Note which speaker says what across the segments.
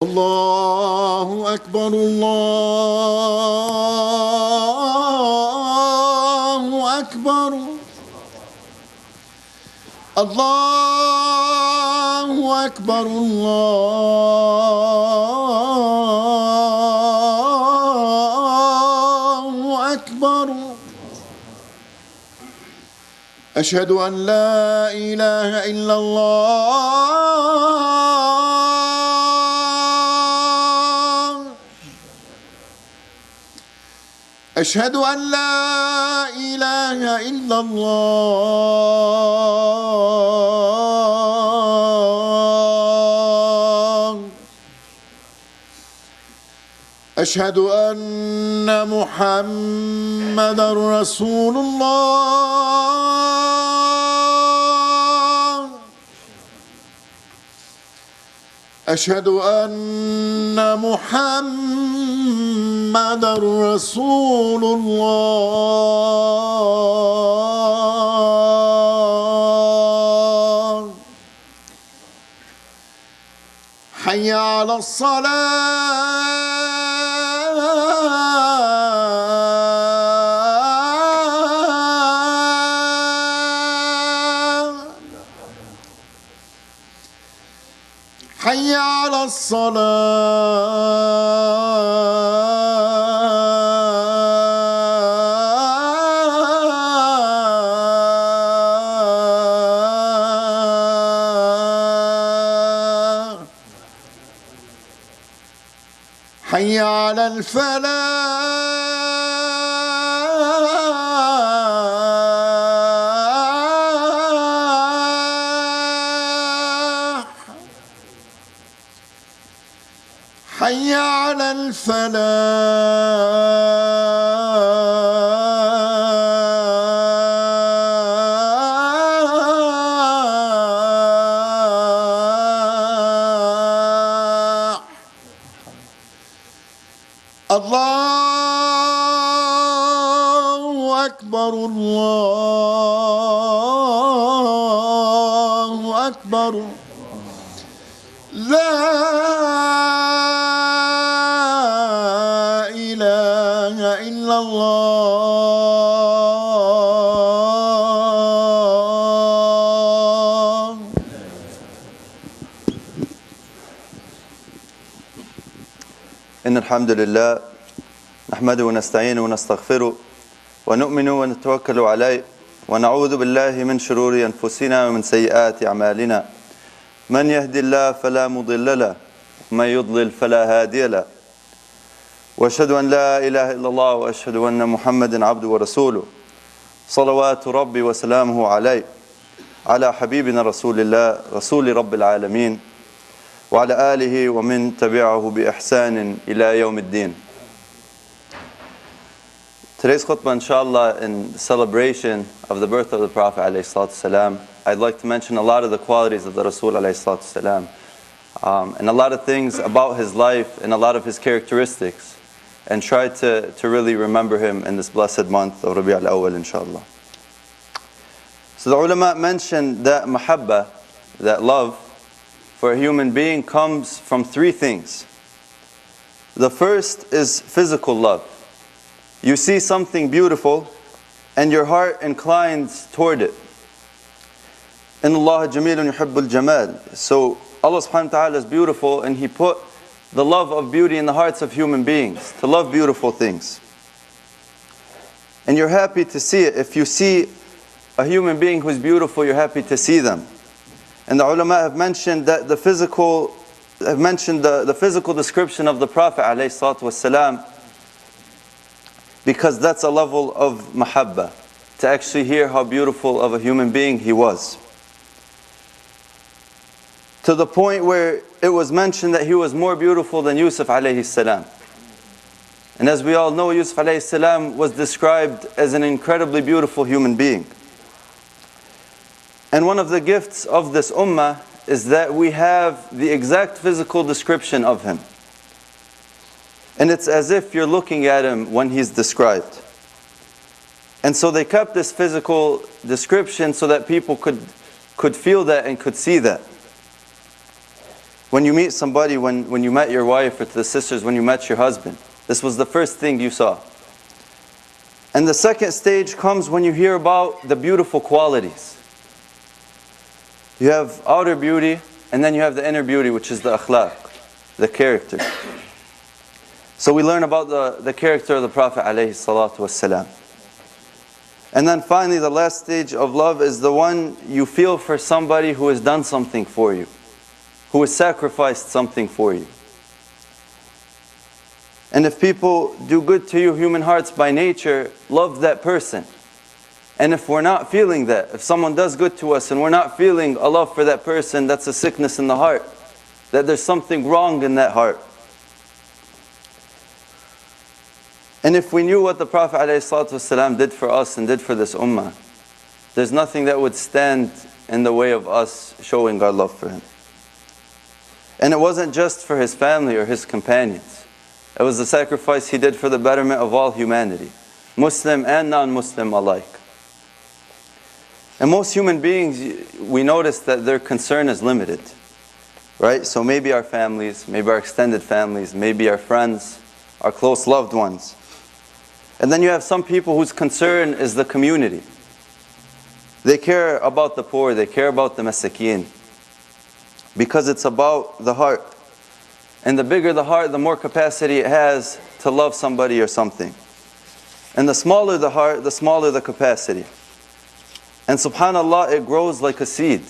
Speaker 1: الله أكبر الله أكبر الله أكبر الله أكبر أشهد أن لا إله إلا الله أشهد أن لا إله إلا الله أشهد أن محمدا رسول الله أشهد أن محمدا رسول الله حي على الصلاة حي على الصلاة حي على الفلاح حي على الفلاح الله أكبر الله أكبر لا إله إلا الله
Speaker 2: إن الحمد لله نحمده ونستعينه ونستغفره ونؤمن ونتوكل عليه ونعوذ بالله من شرور أنفسنا ومن سيئات أعمالنا من يهدي الله فلا مضل له ومن يضلل فلا هادي له وأشهد أن لا إله إلا الله وأشهد أن محمدا عبده ورسوله صلوات ربي وسلامه عليه على حبيبنا رسول الله رسول رب العالمين وعلى آله ومن تبعه بإحسان إلى يوم الدين. Today's khutbah, inshallah, in celebration of the birth of the Prophet ﷺ, I'd like to mention a lot of the qualities of the Rasul ﷺ, and a lot of things about his life and a lot of his characteristics, and try to really remember him in this blessed month of Rabi' al-Awwal, inshallah. So the ulama mentioned that mahabba, that love for a human being, comes from three things. The first is physical love. You see something beautiful and your heart inclines toward it. Inna Allah jamilun yuhibbul jamal. So Allah subhanahu wa ta'ala is beautiful, and He put the love of beauty in the hearts of human beings, to love beautiful things. And you're happy to see it. If you see a human being who's beautiful, you're happy to see them. And the ulama have mentioned that the physical description of the Prophet ﷺ, because that's a level of mahabba, to actually hear how beautiful of a human being he was. To the point where it was mentioned that he was more beautiful than Yusuf alayhi salam. And as we all know, Yusuf alayhi salam was described as an incredibly beautiful human being. And one of the gifts of this ummah is that we have the exact physical description of him. And it's as if you're looking at him when he's described. And so they kept this physical description so that people could feel that and could see that. When you meet somebody, when you met your wife, or to the sisters when you met your husband, this was the first thing you saw. And the second stage comes when you hear about the beautiful qualities. You have outer beauty, and then you have the inner beauty, which is the akhlaq, the character. So we learn about the character of the Prophet ﷺ. And then finally, the last stage of love is the one you feel for somebody who has done something for you, who has sacrificed something for you. And if people do good to you, human hearts by nature love that person. And if we're not feeling that, if someone does good to us and we're not feeling a love for that person, that's a sickness in the heart, that there's something wrong in that heart. And if we knew what the Prophet ﷺ did for us and did for this ummah, there's nothing that would stand in the way of us showing our love for him. And it wasn't just for his family or his companions. It was the sacrifice he did for the betterment of all humanity, Muslim and non-Muslim alike. And most human beings, we notice that their concern is limited, right? So maybe our families, maybe our extended families, maybe our friends, our close loved ones. And then you have some people whose concern is the community. They care about the poor, they care about the masakeen, because it's about the heart. And the bigger the heart, the more capacity it has to love somebody or something. And the smaller the heart, the smaller the capacity. And subhanAllah, it grows like a seed.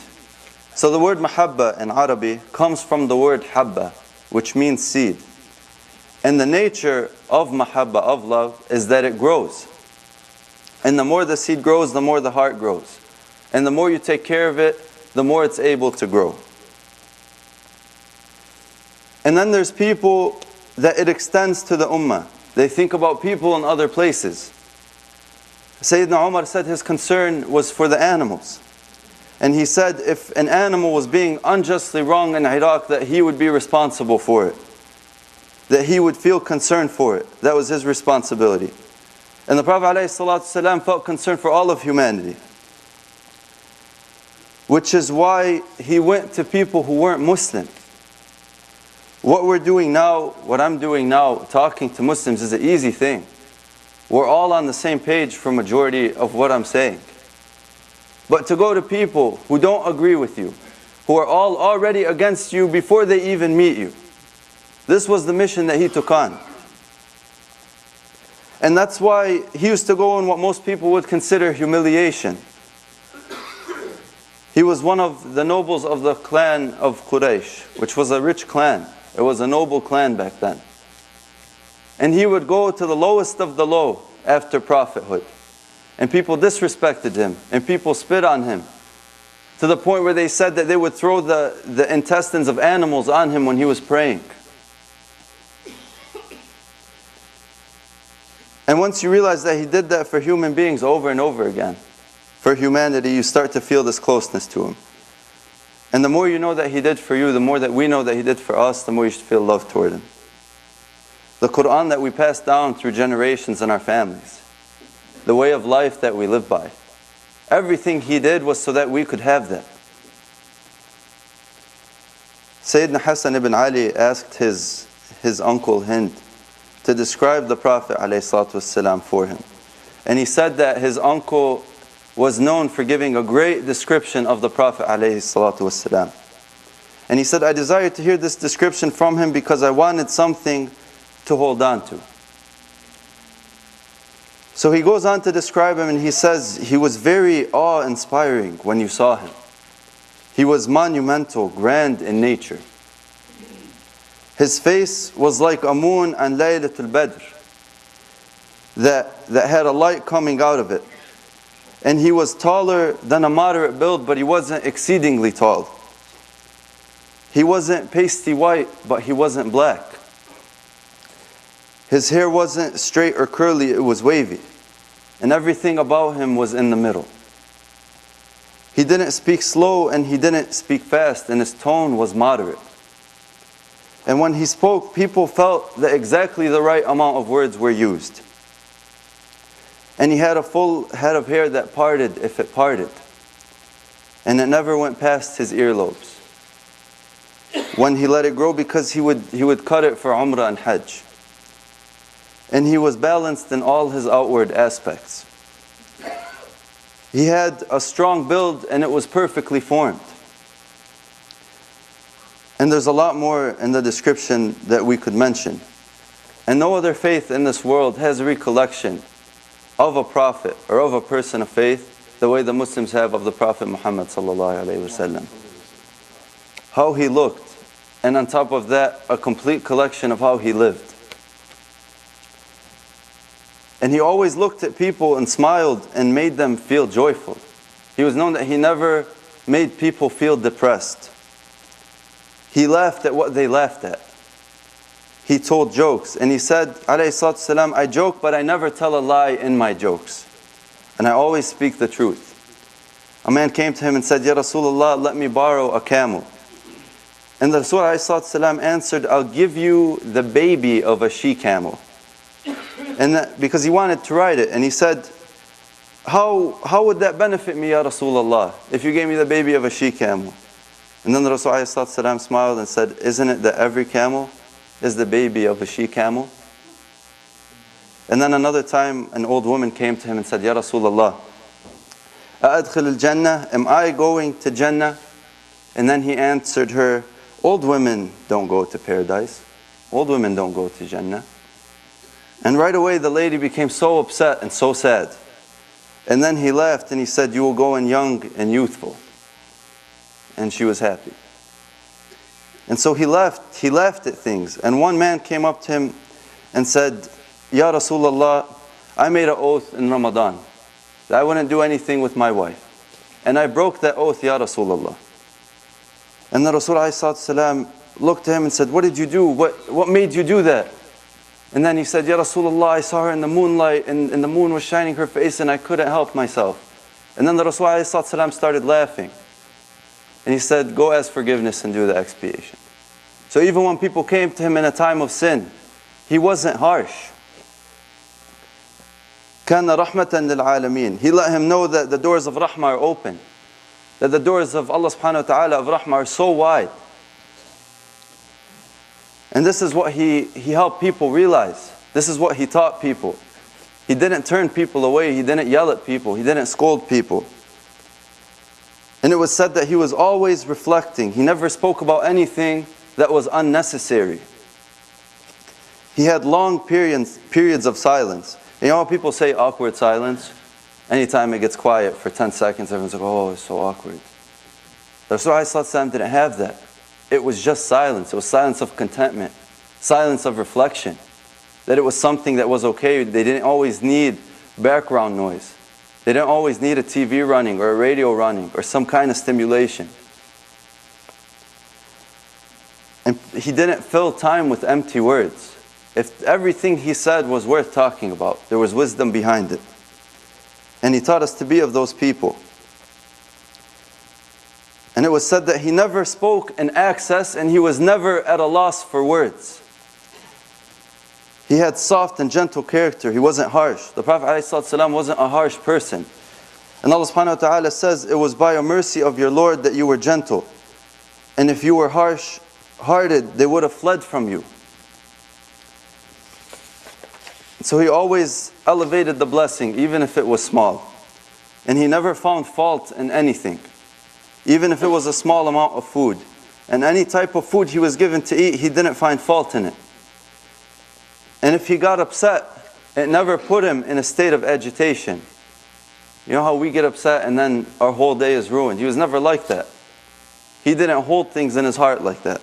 Speaker 2: So the word mahabba in Arabic comes from the word habba, which means seed. And the nature of mahabba, of love, is that it grows. And the more the seed grows, the more the heart grows. And the more you take care of it, the more it's able to grow. And then there's people that it extends to the ummah. They think about people in other places. Sayyidina Umar said his concern was for the animals. And he said if an animal was being unjustly wronged in Iraq, that he would be responsible for it. That he would feel concern for it. That was his responsibility. And the Prophet ﷺ felt concern for all of humanity. Which is why he went to people who weren't Muslim. What we're doing now, what I'm doing now, talking to Muslims, is an easy thing. We're all on the same page for majority of what I'm saying. But to go to people who don't agree with you, who are all already against you before they even meet you, this was the mission that he took on. And that's why he used to go in what most people would consider humiliation. He was one of the nobles of the clan of Quraysh, which was a rich clan. It was a noble clan back then. And he would go to the lowest of the low after prophethood. And people disrespected him, and people spit on him, to the point where they said that they would throw the intestines of animals on him when he was praying. And once you realize that he did that for human beings over and over again, for humanity, you start to feel this closeness to him. And the more you know that he did for you, the more that we know that he did for us, the more you should feel love toward him. The Quran that we pass down through generations in our families, the way of life that we live by, everything he did was so that we could have that. Sayyidina Hassan ibn Ali asked his uncle Hind to describe the Prophet ﷺ for him. And he said that his uncle was known for giving a great description of the Prophet ﷺ. And he said, I desired to hear this description from him because I wanted something to hold on to. So he goes on to describe him, and he says he was very awe-inspiring when you saw him. He was monumental, grand in nature. His face was like a moon on Laylatul Badr that had a light coming out of it. And he was taller than a moderate build, but he wasn't exceedingly tall. He wasn't pasty white, but he wasn't black. His hair wasn't straight or curly, it was wavy. And everything about him was in the middle. He didn't speak slow and he didn't speak fast, and his tone was moderate. And when he spoke, people felt that exactly the right amount of words were used. And he had a full head of hair that parted if it parted. And it never went past his earlobes. when he let it grow, because he would cut it for Umrah and Hajj. And he was balanced in all his outward aspects. He had a strong build and it was perfectly formed. And there's a lot more in the description that we could mention. And no other faith in this world has a recollection of a prophet or of a person of faith the way the Muslims have of the Prophet Muhammad sallallahu alaihi wasallam. How he looked, and on top of that, a complete collection of how he lived. And he always looked at people and smiled and made them feel joyful. He was known that he never made people feel depressed. He laughed at what they laughed at. He told jokes, and he said, alayhi salatu salam, I joke, but I never tell a lie in my jokes. And I always speak the truth. A man came to him and said, Ya Rasulullah, let me borrow a camel. And the Rasul alayhi salatu salam answered, I'll give you the baby of a she-camel. And because he wanted to ride it. And he said, how would that benefit me, Ya Rasulullah, if you gave me the baby of a she-camel? And then the Rasul alayhi salatu salam smiled and said, isn't it that every camel is the baby of a she-camel? And then another time, an old woman came to him and said, Ya Rasulullah, أَأَدْخِلُ الْجَنَّةِ, am I going to Jannah? And then he answered her, old women don't go to paradise. Old women don't go to Jannah. And right away the lady became so upset and so sad. And then he laughed and he said, you will go in young and youthful. And she was happy. And so he laughed at things. And one man came up to him and said, Ya Rasulullah, I made an oath in Ramadan that I wouldn't do anything with my wife. And I broke that oath, Ya Rasulullah. And the Rasul ﷺ looked at him and said, what did you do? What made you do that? And then he said, Ya Rasulullah, I saw her in the moonlight and the moon was shining her face and I couldn't help myself. And then the Rasul ﷺ started laughing. And he said, go ask forgiveness and do the expiation. So even when people came to him in a time of sin, he wasn't harsh. كَانَ رَحْمَةً لِلْعَالَمِينَ. He let him know that the doors of rahmah are open. That the doors of Allah subhanahu wa ta'ala of rahmah are so wide. And this is what he helped people realize. This is what he taught people. He didn't turn people away. He didn't yell at people. He didn't scold people. And it was said that he was always reflecting. He never spoke about anything that was unnecessary. He had long periods of silence. You know how people say awkward silence? Anytime it gets quiet for 10 seconds, everyone's like, oh, it's so awkward. The Rasul ﷺ didn't have that. It was just silence. It was silence of contentment, silence of reflection. That it was something that was okay. They didn't always need background noise. They didn't always need a TV running or a radio running or some kind of stimulation. And he didn't fill time with empty words. If everything he said was worth talking about, there was wisdom behind it. And he taught us to be of those people. And it was said that he never spoke in excess and he was never at a loss for words. He had soft and gentle character. He wasn't harsh. The Prophet ﷺ wasn't a harsh person. And Allah subhanahu wa ta'ala says, it was by a mercy of your Lord that you were gentle. And if you were harsh-hearted, they would have fled from you. So he always elevated the blessing, even if it was small. And he never found fault in anything, even if it was a small amount of food. And any type of food he was given to eat, he didn't find fault in it. And if he got upset, it never put him in a state of agitation. You know how we get upset and then our whole day is ruined? He was never like that. He didn't hold things in his heart like that.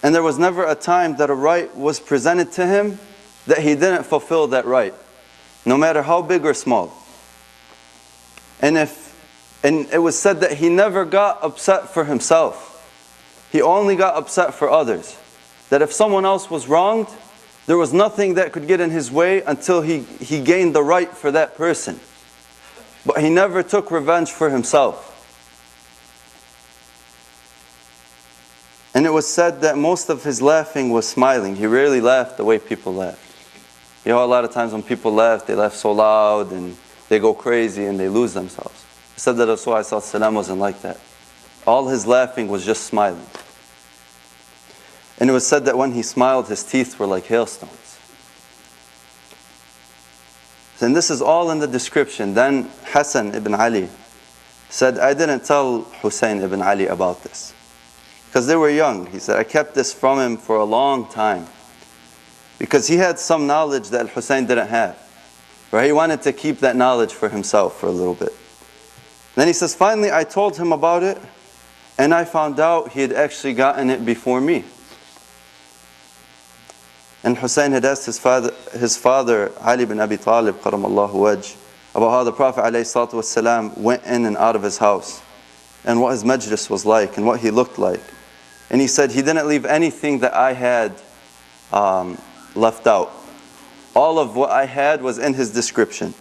Speaker 2: And there was never a time that a right was presented to him that he didn't fulfill that right, no matter how big or small. And it was said that he never got upset for himself. He only got upset for others. That if someone else was wronged, there was nothing that could get in his way until he gained the right for that person. But he never took revenge for himself. And it was said that most of his laughing was smiling. He rarely laughed the way people laugh. You know, a lot of times when people laugh, they laugh so loud and they go crazy and they lose themselves. It said that Rasulullah ﷺ wasn't like that. all his laughing was just smiling. And it was said that when he smiled, his teeth were like hailstones. And this is all in the description. Then Hassan ibn Ali said, I didn't tell Hussein ibn Ali about this, because they were young. He said, I kept this from him for a long time, because he had some knowledge that Hussein didn't have. Right? He wanted to keep that knowledge for himself for a little bit. Then he says, finally I told him about it, and I found out he had actually gotten it before me. And Hussein had asked his father Ali bin Abi Talib, karamallahu wajh, about how the Prophet ﷺ went in and out of his house, and what his majlis was like, and what he looked like. And he said, he didn't leave anything that I had left out. All of what I had was in his description.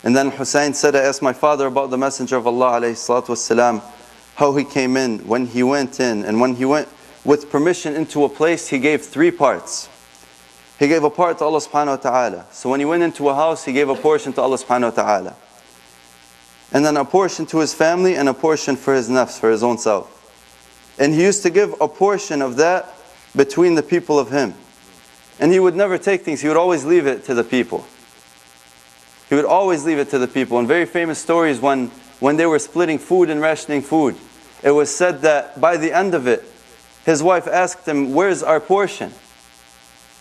Speaker 2: And then Hussein said, I asked my father about the Messenger of Allah ﷺ, how he came in, when he went in, and when he went with permission into a place, he gave 3 parts. He gave a part to Allah subhanahu wa ta'ala. So when he went into a house, he gave a portion to Allah subhanahu wa ta'ala. And then a portion to his family, and a portion for his nafs, for his own self. And he used to give a portion of that between the people of him. And he would never take things, he would always leave it to the people. He would always leave it to the people. And very famous stories when they were splitting food and rationing food, it was said that by the end of it, his wife asked him, where's our portion?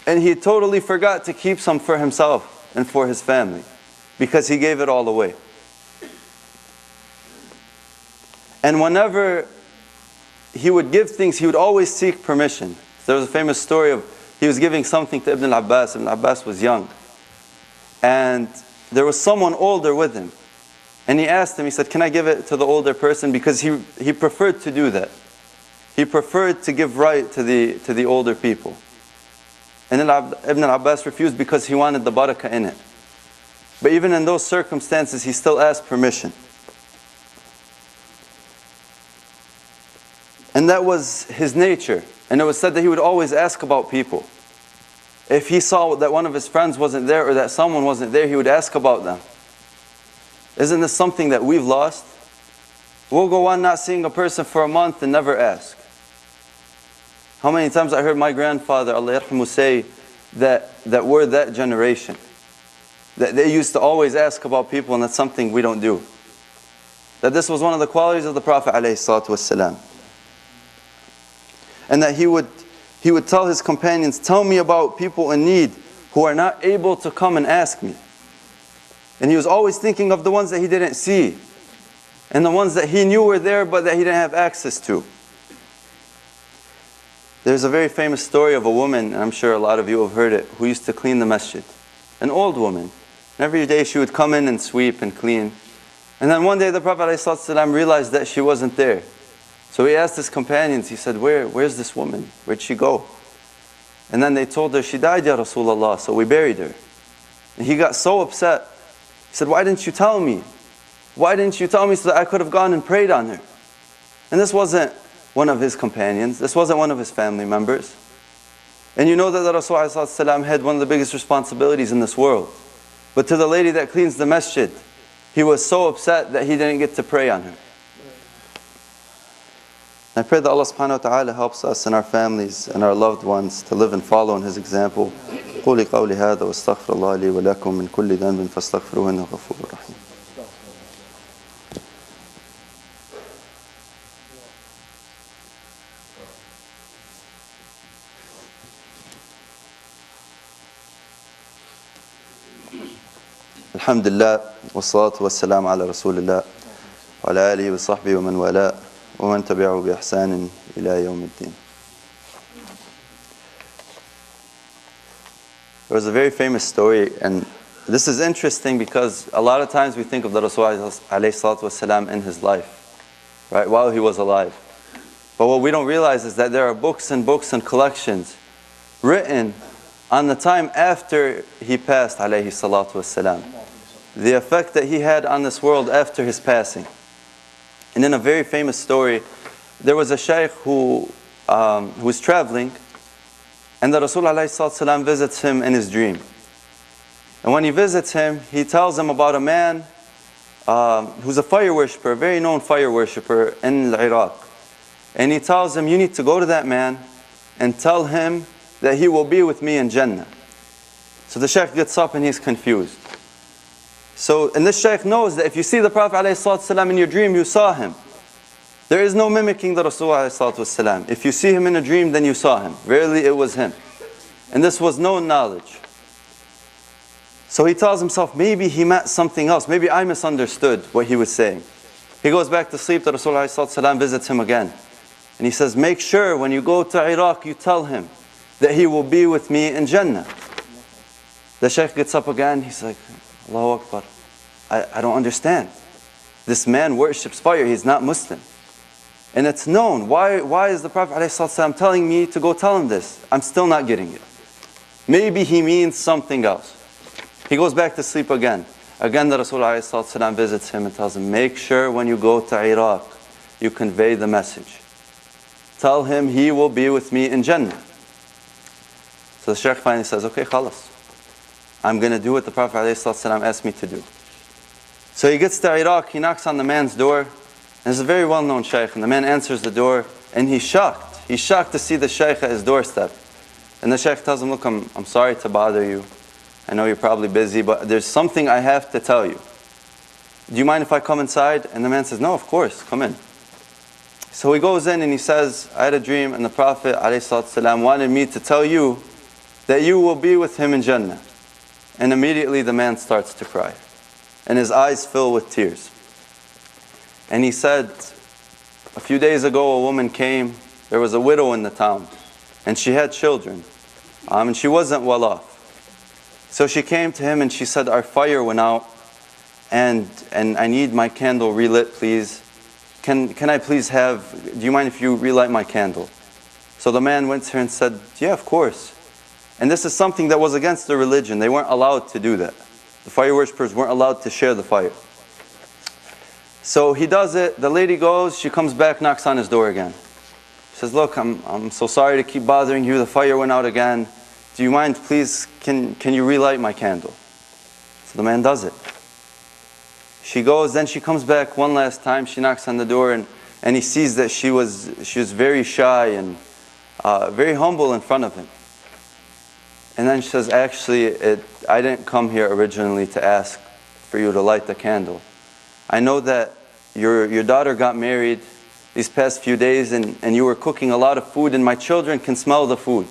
Speaker 2: And he totally forgot to keep some for himself and for his family, because he gave it all away. And whenever he would give things, he would always seek permission. There was a famous story of, he was giving something to Ibn al-Abbas. Ibn al-Abbas was young. And there was someone older with him. And he asked him, he said, can I give it to the older person? Because he preferred to do that. He preferred to give right to the older people. And Ibn al-Abbas refused because he wanted the barakah in it. But even in those circumstances, he still asked permission. And that was his nature. And it was said that he would always ask about people. If he saw that one of his friends wasn't there, or that someone wasn't there, he would ask about them. Isn't this something that we've lost? We'll go on not seeing a person for a month and never ask. How many times I heard my grandfather, Allah yarhamu, say that we're that generation. That they used to always ask about people, and that's something we don't do. That this was one of the qualities of the Prophet ﷺ. And that he would tell his companions, tell me about people in need who are not able to come and ask me. And he was always thinking of the ones that he didn't see, and the ones that he knew were there but that he didn't have access to. There's a very famous story of a woman, and I'm sure a lot of you have heard it, who used to clean the masjid. An old woman. And every day she would come in and sweep and clean. And then one day the Prophet ﷺ realized that she wasn't there. So he asked his companions, he said, where's this woman? Where'd she go? And then they told her, she died, Ya Rasulullah, so we buried her. And he got so upset. He said, why didn't you tell me? Why didn't you tell me so that I could have gone and prayed on her? And this wasn't one of his companions. This wasn't one of his family members. And you know that the Rasulullah had one of the biggest responsibilities in this world. But to the lady that cleans the masjid, he was so upset that he didn't get to pray on her. I pray that Allah subhanahu wa ta'ala helps us and our families and our loved ones to live and follow in His example. قولي قولي هذا واستغفر الله لي ولكم من كل ذنب فاستغفروه إنه غفور رحيم. الحمد لله والصلاة والسلام على رسول الله وعلى آله وصحبه ومن والاه ومن تبعه بإحسان إلى يوم الدين. There was a very famous story, and this is interesting because a lot of times we think of the Rasulullah in his life, right, while he was alive. But what we don't realize is that there are books and books and collections written on the time after he passed, alayhi salatu wasalam. The effect that he had on this world after his passing. And in a very famous story, there was a shaykh who was traveling, and the Rasulullah visits him in his dream. And when he visits him, he tells him about a man who's a fire worshipper, a very known fire worshipper in Iraq. And he tells him, you need to go to that man and tell him that he will be with me in Jannah. So the Shaykh gets up and he's confused. And this Shaykh knows that if you see the Prophet ﷺ in your dream, you saw him. There is no mimicking the Rasul ﷺ. If you see him in a dream, then you saw him. Verily it was him. And this was known knowledge. So he tells himself, maybe he meant something else. Maybe I misunderstood what he was saying. He goes back to sleep. The Rasul ﷺ visits him again. And he says, make sure when you go to Iraq, you tell him that he will be with me in Jannah. The Shaykh gets up again. He's like, Allahu Akbar. I don't understand. This man worships fire. He's not Muslim. And it's known. Why is the Prophet ﷺ telling me to go tell him this? I'm still not getting it. Maybe he means something else. He goes back to sleep again. Again, the Rasul ﷺ visits him and tells him, make sure when you go to Iraq, you convey the message. Tell him he will be with me in Jannah. So the Shaykh finally says, okay, khalas. I'm going to do what the Prophet ﷺ asked me to do. So he gets to Iraq, he knocks on the man's door, and it's a very well-known Shaykh, and the man answers the door, and he's shocked. He's shocked to see the Shaykh at his doorstep. And the Shaykh tells him, look, I'm sorry to bother you. I know you're probably busy, but there's something I have to tell you. Do you mind if I come inside? And the man says, no, of course, come in. So he goes in and he says, I had a dream, and the Prophet ﷺ wanted me to tell you that you will be with him in Jannah. And immediately the man starts to cry. And his eyes fill with tears. And he said, a few days ago a woman came, there was a widow in the town, and she had children, and she wasn't well off. So she came to him and she said, our fire went out, and I need my candle relit, please. Can I please do you mind if you relight my candle? So the man went to her and said, yeah, of course. And this is something that was against the religion. They weren't allowed to do that. The fire worshippers weren't allowed to share the fire. So he does it, the lady goes, she comes back, knocks on his door again. She says, look, I'm so sorry to keep bothering you, the fire went out again. Do you mind, please, can you relight my candle? So the man does it. She goes, then she comes back one last time, she knocks on the door, and he sees that she was very shy and very humble in front of him. And then she says, actually, I didn't come here originally to ask for you to light the candle. I know that your daughter got married these past few days and you were cooking a lot of food and my children can smell the food.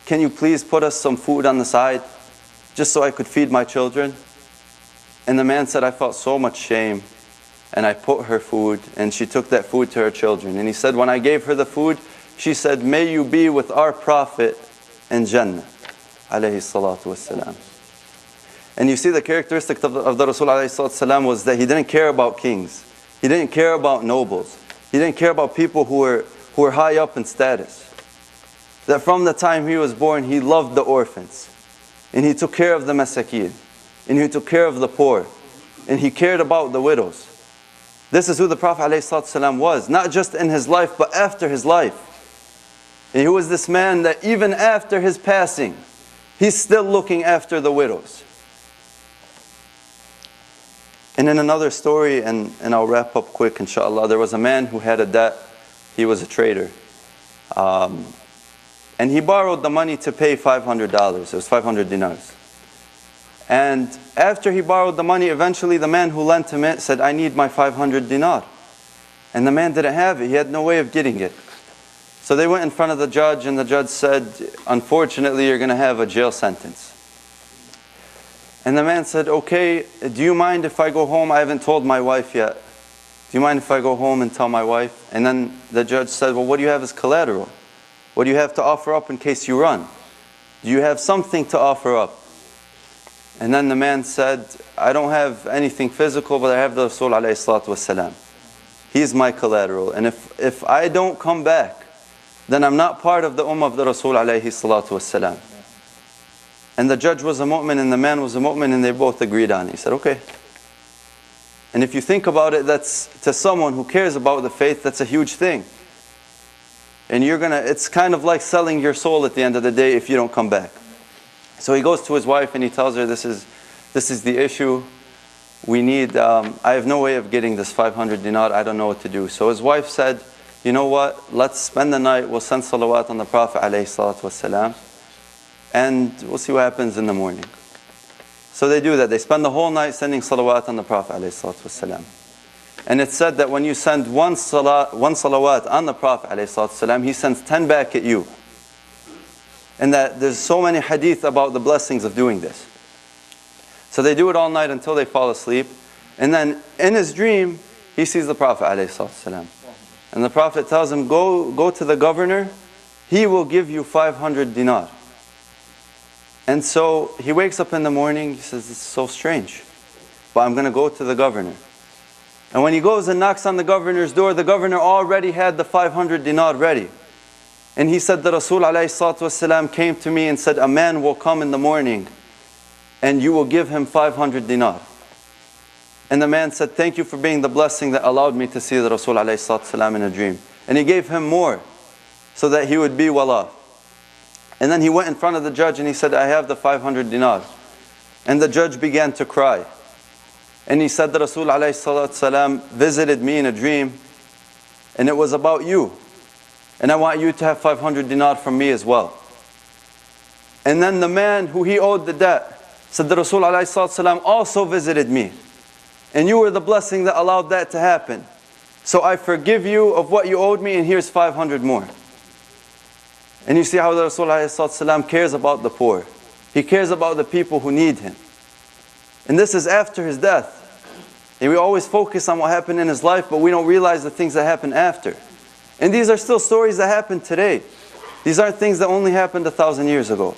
Speaker 2: Can you please put us some food on the side just so I could feed my children? And the man said, I felt so much shame and I put her food and she took that food to her children. And he said, when I gave her the food, she said, may you be with our Prophet in Jannah. Alayhi salatu wassalam. And you see the characteristic of the Rasul alayhi salatu wassalam was that he didn't care about kings. He didn't care about nobles. He didn't care about people who were high up in status. That from the time he was born, he loved the orphans. And he took care of the masakeen. And he took care of the poor. And he cared about the widows. This is who the Prophet ﷺ was. Not just in his life, but after his life. And he was this man that even after his passing, he's still looking after the widows. And in another story, and I'll wrap up quick inshallah, there was a man who had a debt. He was a trader. And he borrowed the money to pay $500. It was 500 dinars. And after he borrowed the money, eventually the man who lent him it said, I need my 500 dinar. And the man didn't have it. He had no way of getting it. So they went in front of the judge and the judge said, unfortunately, you're going to have a jail sentence. And the man said, okay, do you mind if I go home? I haven't told my wife yet. Do you mind if I go home and tell my wife? And then the judge said, well, what do you have as collateral? What do you have to offer up in case you run? Do you have something to offer up? And then the man said, I don't have anything physical, but I have the Rasul alayhi salatu wasalam. He's my collateral. And if I don't come back, then I'm not part of the ummah of the Rasul alayhi salatu wasalam. And the judge was a mu'min and the man was a mu'min and they both agreed on it. He said, okay. And if you think about it, that's to someone who cares about the faith, that's a huge thing. And it's kind of like selling your soul at the end of the day if you don't come back. So he goes to his wife and he tells her, this is the issue. I have no way of getting this 500 dinar, I don't know what to do. So his wife said, you know what, let's spend the night, we'll send salawat on the Prophet ﷺ, and we'll see what happens in the morning. So they do that, they spend the whole night sending salawat on the Prophet ﷺ. And it's said that when you send one salawat on the Prophet ﷺ, he sends 10 back at you. And that there's so many hadith about the blessings of doing this. So they do it all night until they fall asleep. And then in his dream, he sees the Prophet ﷺ. And the Prophet tells him, go to the governor, he will give you 500 dinar. And so he wakes up in the morning, he says, this is so strange, but I'm going to go to the governor. And when he goes and knocks on the governor's door, the governor already had the 500 dinar ready. And he said, the Rasul ﷺ came to me and said, a man will come in the morning and you will give him 500 dinar. And the man said, thank you for being the blessing that allowed me to see the Rasul ﷺ in a dream. And he gave him more so that he would be well off. And then he went in front of the judge and he said, I have the 500 dinar. And the judge began to cry. And he said, the Rasul ﷺ visited me in a dream and it was about you. And I want you to have 500 dinar from me as well. And then the man who he owed the debt said, the Rasul ﷺ also visited me. And you were the blessing that allowed that to happen. So I forgive you of what you owed me and here's 500 more. And you see how the Rasul ﷺ cares about the poor. He cares about the people who need him. And this is after his death. And we always focus on what happened in his life, but we don't realize the things that happen after. And these are still stories that happen today. These aren't things that only happened 1,000 years ago.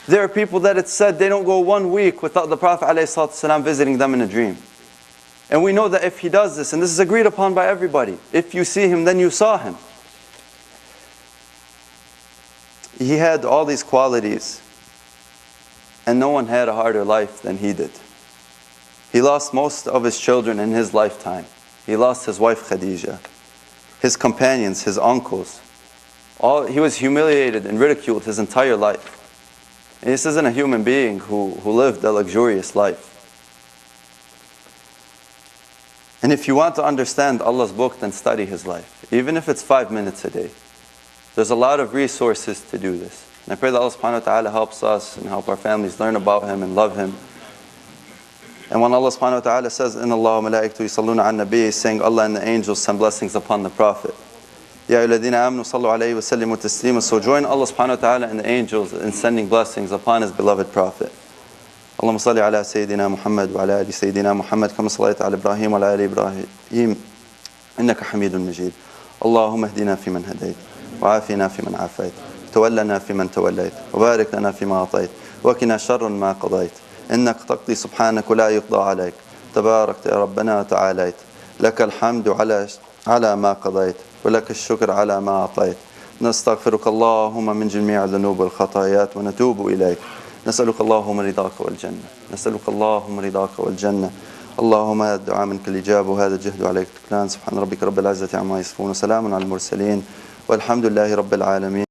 Speaker 2: There are people that it's said they don't go 1 week without the Prophet ﷺ visiting them in a dream. And we know that if he does this, and this is agreed upon by everybody, if you see him, then you saw him. He had all these qualities, and no one had a harder life than he did. He lost most of his children in his lifetime. He lost his wife Khadija, his companions, his uncles. He was humiliated and ridiculed his entire life. And this isn't a human being who lived a luxurious life. And if you want to understand Allah's book, then study his life. Even if it's 5 minutes a day. There's a lot of resources to do this. And I pray that Allah subhanahu wa ta'ala helps us and help our families learn about him and love him. And when Allah subhanahu wa ta'ala says, Inna Allah wa malaikatu yusalluna an nabi, saying Allah and the angels send blessings upon the Prophet. Ya ayyuhalladhina amanu sallu alayhi wa sallimu taslima. So join Allah subhanahu wa ta'ala and the angels in sending blessings upon his beloved Prophet. اللهم صل على سيدنا محمد وعلى آل سيدنا محمد كما صليت على إبراهيم وعلى آل إبراهيم إنك حميد مجيد. اللهم اهدنا فيمن هديت وعافنا فيمن عافيت تولنا فيمن توليت وبارك لنا فيما أعطيت وقنا شر ما قضيت إنك تقضي سبحانك ولا يقضى عليك تباركت يا ربنا وتعاليت لك الحمد على ما قضيت ولك الشكر على ما أعطيت نستغفرك اللهم من جميع الذنوب والخطايات ونتوب إليك نسألك اللهم رضاك والجنة نسألك اللهم رضاك والجنة اللهم هذا الدعاء منك الإجابة وهذا الجهد عليك التكلان سبحان ربك رب العزة عما يصفون وسلام على المرسلين والحمد لله رب العالمين.